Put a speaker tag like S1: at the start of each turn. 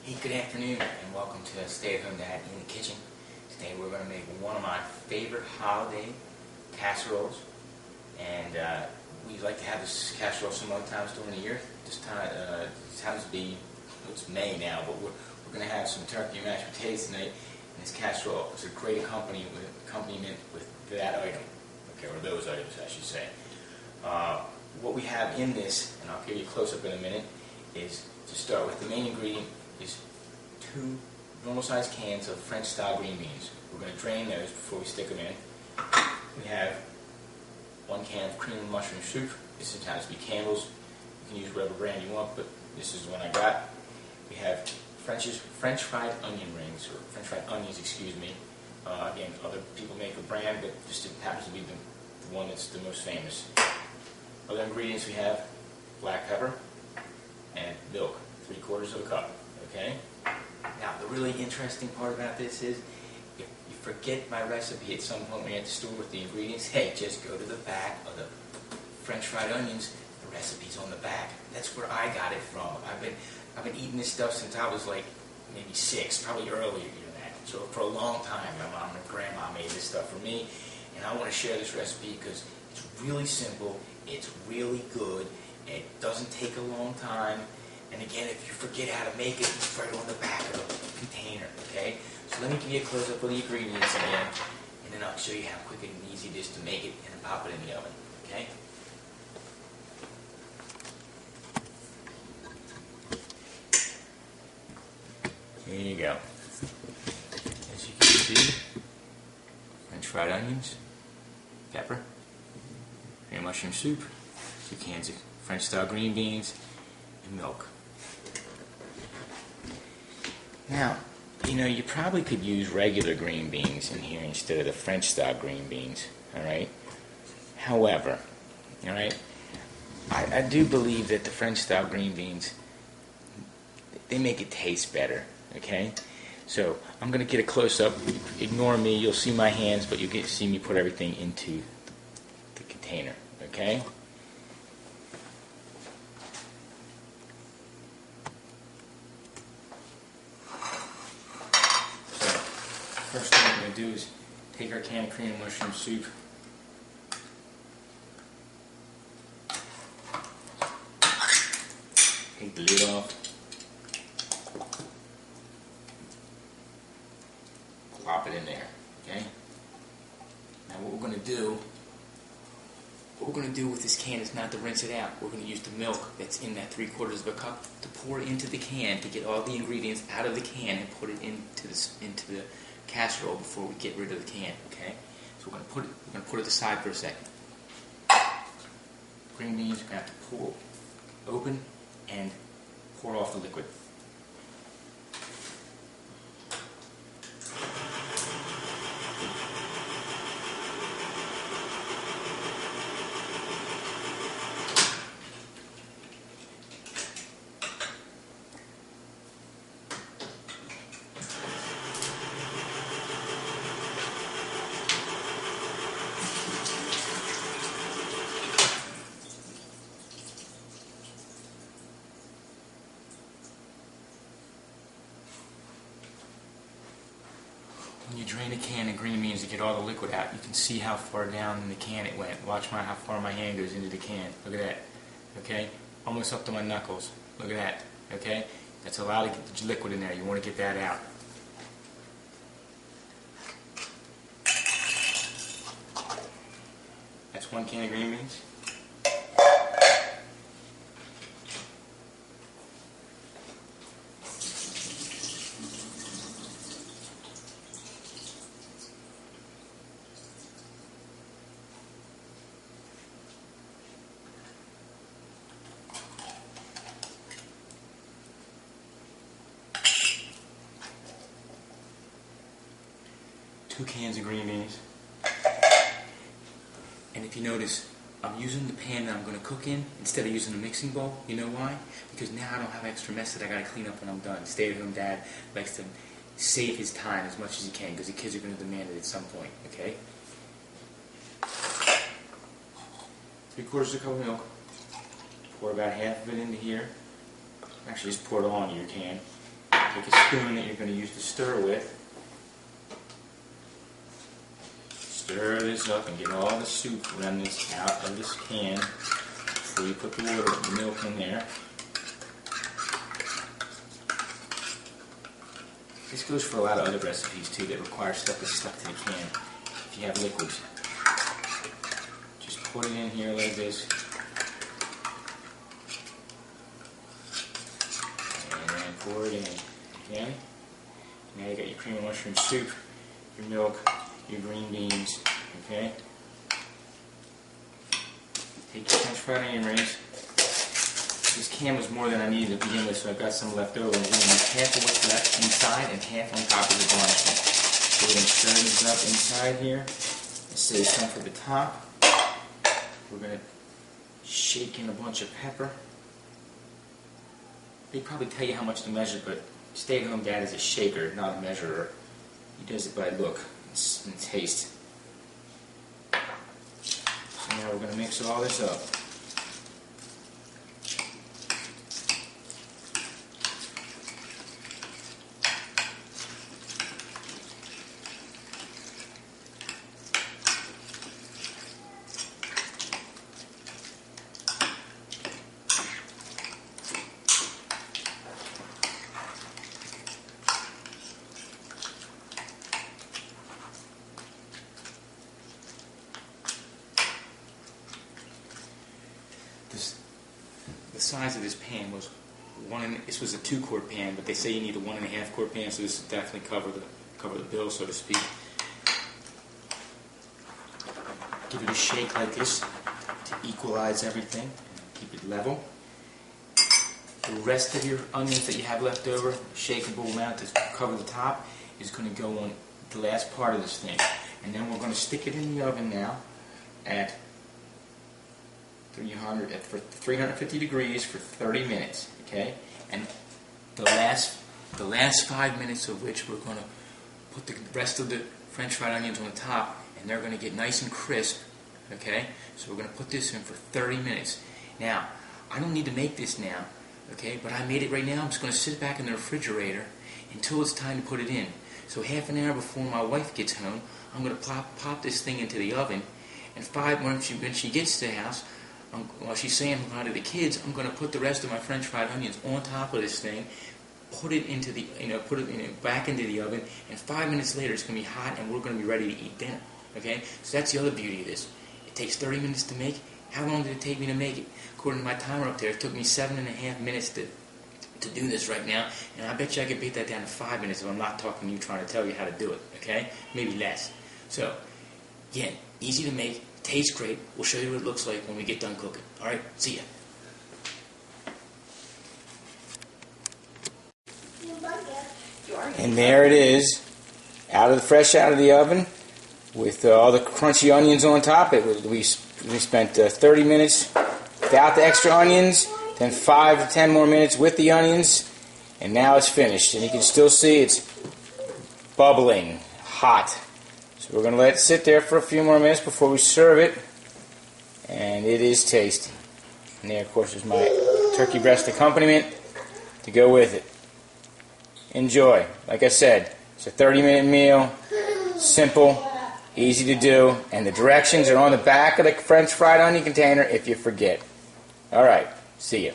S1: Hey, good afternoon, and welcome to Stay at Home Dad in the Kitchen. Today we're going to make one of my favorite holiday casseroles, and we like to have this casserole some other times during the year. This time it happens to be, it's May now, but we're going to have some turkey and mashed potatoes tonight, and this casserole is a great accompaniment with that item, okay, or those items I should say. What we have in this, and I'll give you a close-up in a minute, is to start with the main ingredient is 2 normal-sized cans of French-style green beans. We're going to drain those before we stick them in. We have 1 can of cream and mushroom soup. This happens to be Campbell's. You can use whatever brand you want, but this is the one I got. We have French fried onion rings, or French fried onions, excuse me. Again, other people make a brand, but just it happens to be the one that's the most famous. Other ingredients we have black pepper and milk, 3/4 cup. Okay? Now, the really interesting part about this is, if you forget my recipe at some point when you're at the store with the ingredients, hey, just go to the back of the French fried onions. The recipe's on the back. That's where I got it from. I've been eating this stuff since I was like maybe 6, probably earlier than that. So for a long time, my mom and grandma made this stuff for me, and I want to share this recipe because it's really simple, it's really good, it doesn't take a long time. And again, if you forget how to make it, it's right on the back of the container, okay? So let me give you a close-up of the ingredients again, and then I'll show you how quick and easy it is to make it and pop it in the oven, okay? Here you go. As you can see, French fried onions, pepper, cream mushroom soup, 2 cans of French-style green beans, and milk. Now, you probably could use regular green beans in here instead of the French-style green beans, alright? However, alright, I do believe that the French-style green beans, they make it taste better, okay? So, I'm going to get a close-up. Ignore me, you'll see my hands, but you'll get to see me put everything into the container, okay? First thing we're going to do is take our can of cream and mushroom soup, take the lid off, plop it in there, okay? Now what we're going to do with this can is not to rinse it out. We're going to use the milk that's in that 3/4 cup to pour into the can to get all the ingredients out of the can and put it into the casserole before we get rid of the can, okay? So we're going to put it aside for a second. Green beans, we're going to have to pull open and pour off the liquid. When you drain a can of green beans to get all the liquid out, you can see how far down in the can it went. Watch how far my hand goes into the can. Look at that. Okay? Almost up to my knuckles. Look at that. Okay? That's a lot of liquid in there. You want to get that out. That's 1 can of green beans. Two cans of green beans. And if you notice, I'm using the pan that I'm going to cook in instead of using a mixing bowl. You know why? Because now I don't have extra mess that I got to clean up when I'm done. Stay-at-home dad likes to save his time as much as he can because the kids are going to demand it at some point. Okay? 3/4 cup of milk. Pour about half of it into here. Actually, just pour it all into your can. take a spoon that you're going to use to stir with. Stir this up and get all the soup remnants out of this can before you put the milk in there. This goes for a lot of other recipes too that require stuff that's stuck to the can. If you have liquids, just put it in here like this, and then pour it in. Okay. Now you got your cream of mushroom soup, your milk, your green beans. Okay. Take your French fried onion rings. This can was more than I needed to begin with, so I've got some left over. I'm going to use half of what's left inside and half on top of the garnishment. So we're going to stir this up inside here. Let's save some for the top. We're going to shake in a bunch of pepper. They probably tell you how much to measure, but stay-at-home dad is a shaker, not a measurer. He does it by look and taste. So now we're going to mix all this up. The size of this pan was this was a 2-quart pan, but they say you need a 1.5-quart pan, so this will definitely cover the bill, so to speak. Give it a shake like this to equalize everything, keep it level. The rest of your onions that you have left over, shakeable amount to cover the top, is going to go on the last part of this thing, and then we're going to stick it in the oven now at 350 degrees for 30 minutes, okay? And the last 5 minutes of which we're going to put the rest of the French fried onions on the top, and they're going to get nice and crisp, okay? So we're going to put this in for 30 minutes. Now, I don't need to make this now, okay? But I made it right now. I'm just going to sit back in the refrigerator until it's time to put it in. So half an hour before my wife gets home, I'm going to pop this thing into the oven, and when she gets to the house, while she's saying hi to the kids, I'm going to put the rest of my French fried onions on top of this thing, put it into the, back into the oven, and 5 minutes later it's going to be hot, and we're going to be ready to eat dinner. Okay, so that's the other beauty of this. It takes 30 minutes to make. How long did it take me to make it? According to my timer up there, it took me 7.5 minutes to do this right now, and I bet you I could beat that down to 5 minutes if I'm not talking to you trying to tell you how to do it. Okay, maybe less. So, again, easy to make. Tastes great. We'll show you what it looks like when we get done cooking. Alright, see ya. And there it is, fresh out of the oven, with all the crunchy onions on top. We spent 30 minutes without the extra onions, then 5 to 10 more minutes with the onions, and now it's finished. And you can still see it's bubbling hot. So we're going to let it sit there for a few more minutes before we serve it, and it is tasty. And there, of course, is my turkey breast accompaniment to go with it. Enjoy. Like I said, it's a 30-minute meal, simple, easy to do, and the directions are on the back of the French fried onion container if you forget. Alright, see ya.